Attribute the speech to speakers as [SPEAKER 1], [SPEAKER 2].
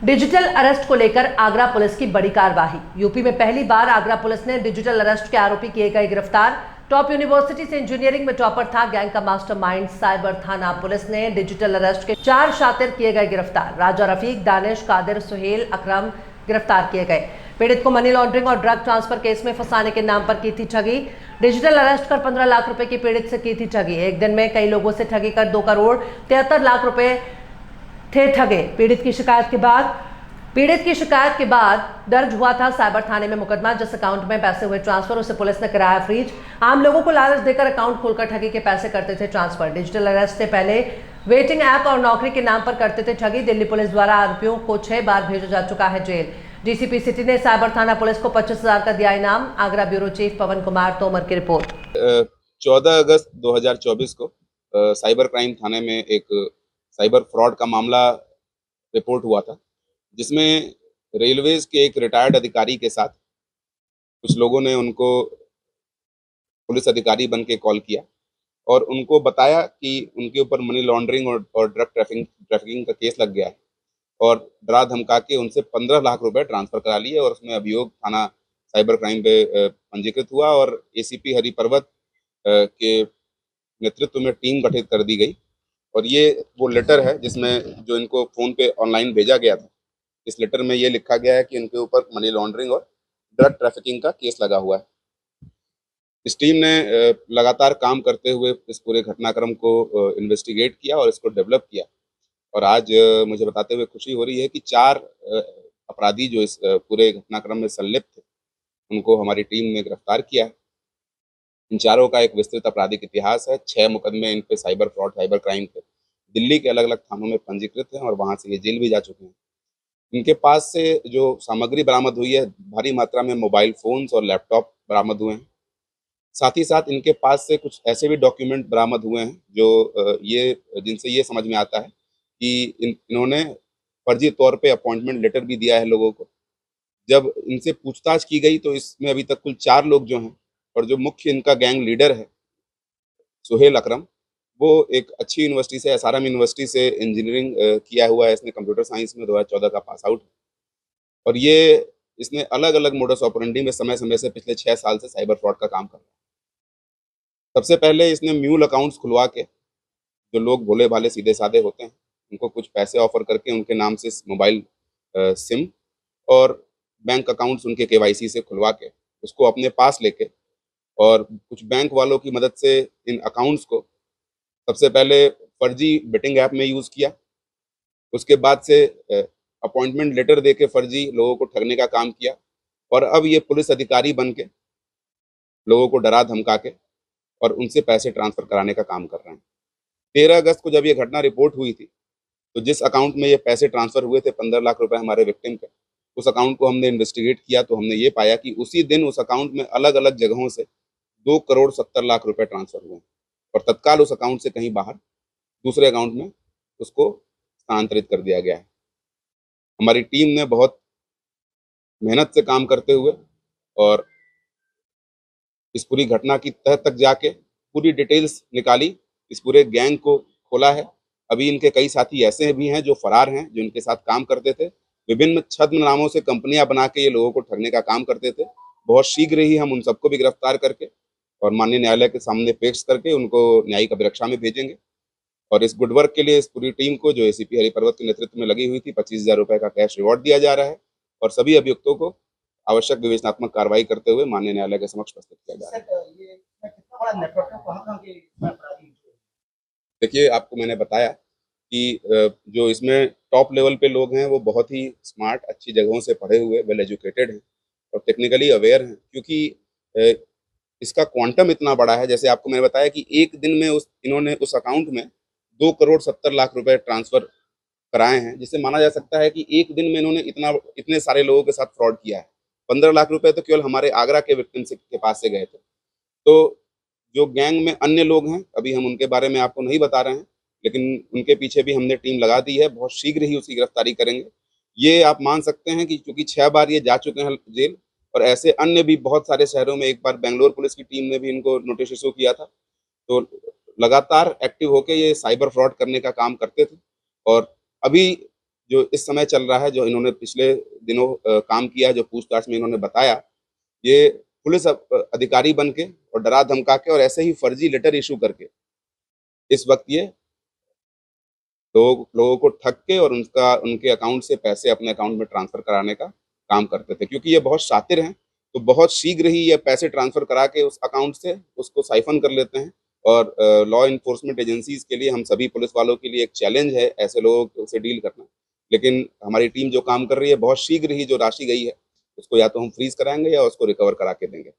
[SPEAKER 1] Digital arrest को लेकर Agra police की बड़ी कार्रवाई। यूपी में पहली बार आगरा पुलिस ने डिजिटल अरेस्ट के आरोपी किए गए गिरफ्तार। टॉप यूनिवर्सिटी से इंजीनियरिंग में टॉपर था। गैंग का मास्टरमाइंड साइबर थाना पुलिस ने डिजिटल अरेस्ट के 4 शातिर किए गए गिरफ्तार। राजा, रफीक, दानिश, कादिर, सुहेल, अकरम गिरफ्तार किए गए। पीड़ित को मनी लॉन्ड्रिंग और ड्रग ट्रांसफर केस में फंसाने के नाम पर की थी ठगी। डिजिटल अरेस्ट कर 15 लाख रुपए की पीड़ित से की थी ठगी। एक दिन में कई लोगों से ठगी कर 2 करोड़ 73 लाख रुपए थे ठगे। पीड़ित की शिकायत के बाद दर्ज हुआ था साइबर थाने में मुकदमा। जिस अकाउंट में पैसे हुए ट्रांसफर उसे पुलिस ने कराया फ्रीज। आम लोगों को लालच देकर अकाउंट खोलकर ठगी के पैसे करते थे ट्रांसफर। डिजिटल अरेस्ट से पहले वेटिंग ऐप और नौकरी के नाम पर करते थे ठगी। दिल्ली पुलिस द्वारा आरोपियों को 6 बार भेजा जा चुका है जेल। डीसीपी सिटी ने साइबर थाना पुलिस को 25,000 का दिया इनाम। आगरा ब्यूरो चीफ पवन कुमार तोमर की रिपोर्ट।
[SPEAKER 2] 14 अगस्त 2024 को साइबर क्राइम थाने में एक साइबर फ्रॉड का मामला रिपोर्ट हुआ था, जिसमें रेलवेज के एक रिटायर्ड अधिकारी के साथ कुछ लोगों ने उनको पुलिस अधिकारी बन के कॉल किया और उनको बताया कि उनके ऊपर मनी लॉन्ड्रिंग और ड्रग ट्रैफिकिंग का केस लग गया है, और डरा धमका के उनसे 15 लाख रुपए ट्रांसफर करा लिए। और उसमें अभियोग थाना साइबर क्राइम पे पंजीकृत हुआ और एसीपी हरि पर्वत के नेतृत्व में टीम गठित कर दी गई। और ये वो लेटर है जिसमें जो इनको फ़ोन पे ऑनलाइन भेजा गया था। इस लेटर में ये लिखा गया है कि इनके ऊपर मनी लॉन्ड्रिंग और ड्रग ट्रैफिकिंग का केस लगा हुआ है। इस टीम ने लगातार काम करते हुए इस पूरे घटनाक्रम को इन्वेस्टिगेट किया और इसको डेवलप किया। और आज मुझे बताते हुए खुशी हो रही है कि 4 अपराधी जो इस पूरे घटनाक्रम में संलिप्त थे, उनको हमारी टीम ने गिरफ्तार किया है। इन चारों का एक विस्तृत आपराधिक इतिहास है। 6 मुकदमे इन पे साइबर फ्रॉड, साइबर क्राइम के दिल्ली के अलग अलग थानों में पंजीकृत हैं और वहां से ये जेल भी जा चुके हैं। इनके पास से जो सामग्री बरामद हुई है, भारी मात्रा में मोबाइल फोन्स और लैपटॉप बरामद हुए हैं। साथ ही साथ इनके पास से कुछ ऐसे भी डॉक्यूमेंट बरामद हुए हैं जो जिनसे ये समझ में आता है कि इन्होंने फर्जी तौर पे अपॉइंटमेंट लेटर भी दिया है लोगों को। जब इनसे पूछताछ की गई तो इसमें अभी तक कुल 4 लोग जो हैं, और जो मुख्य इनका गैंग लीडर है सुहेल अकरम, वो एक अच्छी यूनिवर्सिटी से, एसआरएम यूनिवर्सिटी से इंजीनियरिंग किया हुआ है। इसने कंप्यूटर साइंस में 2014 का पास आउट है। और ये इसने अलग अलग मोडस ऑपरेंडी में समय समय से पिछले 6 साल से साइबर फ्रॉड का काम कर रहा है। सबसे पहले इसने म्यूल अकाउंट्स खुलवा के, जो लोग भोले भाले सीधे साधे होते हैं, उनको कुछ पैसे ऑफर करके उनके नाम से मोबाइल सिम और बैंक अकाउंट्स उनके केवाईसी से खुलवा के उसको अपने पास लेके, और कुछ बैंक वालों की मदद से इन अकाउंट्स को सबसे पहले फर्जी बेटिंग ऐप में यूज़ किया। उसके बाद से अपॉइंटमेंट लेटर दे के फर्जी लोगों को ठगने का काम किया। और अब ये पुलिस अधिकारी बन के लोगों को डरा धमका के और उनसे पैसे ट्रांसफ़र कराने का काम कर रहे हैं। 13 अगस्त को जब ये घटना रिपोर्ट हुई थी, तो जिस अकाउंट में ये पैसे ट्रांसफ़र हुए थे 15 लाख रुपए हमारे विक्टिम के, उस अकाउंट को हमने इन्वेस्टिगेट किया तो हमने ये पाया कि उसी दिन उस अकाउंट में अलग अलग जगहों से 2 करोड़ 70 लाख रुपए ट्रांसफ़र हुए और तत्काल उस अकाउंट से कहीं बाहर दूसरे अकाउंट में उसको स्थानांतरित कर दिया गया है। हमारी टीम ने बहुत मेहनत से काम करते हुए और इस पूरी घटना की तह तक जाके पूरी डिटेल्स निकाली, इस पूरे गैंग को खोला है। अभी इनके कई साथी ऐसे भी हैं जो फरार हैं, जो इनके साथ काम करते थे। विभिन्न छद्म नामों से कंपनियां बना के ये लोगों को ठगने का काम करते थे। बहुत शीघ्र ही हम उन सबको भी गिरफ्तार करके और माननीय न्यायालय के सामने पेश करके उनको न्यायिक अभिरक्षा में भेजेंगे। और इस गुड वर्क के लिए इस पूरी टीम को, जो एसीपी हरि पर्वत के नेतृत्व में लगी हुई थी, 25,000 रुपए का कैश रिवॉर्ड दिया जा रहा है और सभी अभियुक्तों को आवश्यक विवेचनात्मक कार्रवाई करते हुए माननीय न्यायालय के समक्ष प्रस्तुत किया जा रहा है। देखिए, आपको मैंने बताया कि जो इसमें टॉप लेवल पे लोग हैं वो बहुत ही स्मार्ट, अच्छी जगहों से पढ़े हुए, वेल एजुकेटेड हैं और टेक्निकली अवेयर हैं, क्योंकि इसका क्वांटम इतना बड़ा है। जैसे आपको मैंने बताया कि एक दिन में इन्होंने उस अकाउंट में 2 करोड़ 70 लाख रुपए ट्रांसफर कराए हैं, जिससे माना जा सकता है कि एक दिन में इन्होंने इतने सारे लोगों के साथ फ्रॉड किया है। 15 लाख रुपए तो केवल हमारे आगरा के विक्टिम के पास से गए थे। तो जो गैंग में अन्य लोग हैं, अभी हम उनके बारे में आपको नहीं बता रहे हैं, लेकिन उनके पीछे भी हमने टीम लगा दी है। बहुत शीघ्र ही उसकी गिरफ्तारी करेंगे। ये आप मान सकते हैं कि चूंकि 6 बार ये जा चुके हैं जेल, और ऐसे अन्य भी बहुत सारे शहरों में, एक बार बेंगलोर पुलिस की टीम ने भी इनको नोटिस इशू किया था। तो लगातार एक्टिव होके ये साइबर फ्रॉड करने का काम करते थे। और अभी जो इस समय चल रहा है, जो इन्होंने पिछले दिनों काम किया, जो पूछताछ में इन्होंने बताया, ये पुलिस अधिकारी बन के और डरा धमका के और ऐसे ही फर्जी लेटर इशू करके इस वक्त ये लोगों को ठग के और उनके अकाउंट से पैसे अपने अकाउंट में ट्रांसफर कराने का काम करते थे। क्योंकि ये बहुत शातिर हैं, तो बहुत शीघ्र ही ये पैसे ट्रांसफर करा के उस अकाउंट से उसको साइफन कर लेते हैं। और लॉ इन्फोर्समेंट एजेंसीज के लिए, हम सभी पुलिस वालों के लिए एक चैलेंज है ऐसे लोगों से डील करना। लेकिन हमारी टीम जो काम कर रही है, बहुत शीघ्र ही जो राशि गई है उसको या तो हम फ्रीज कराएंगे या उसको रिकवर करा के देंगे।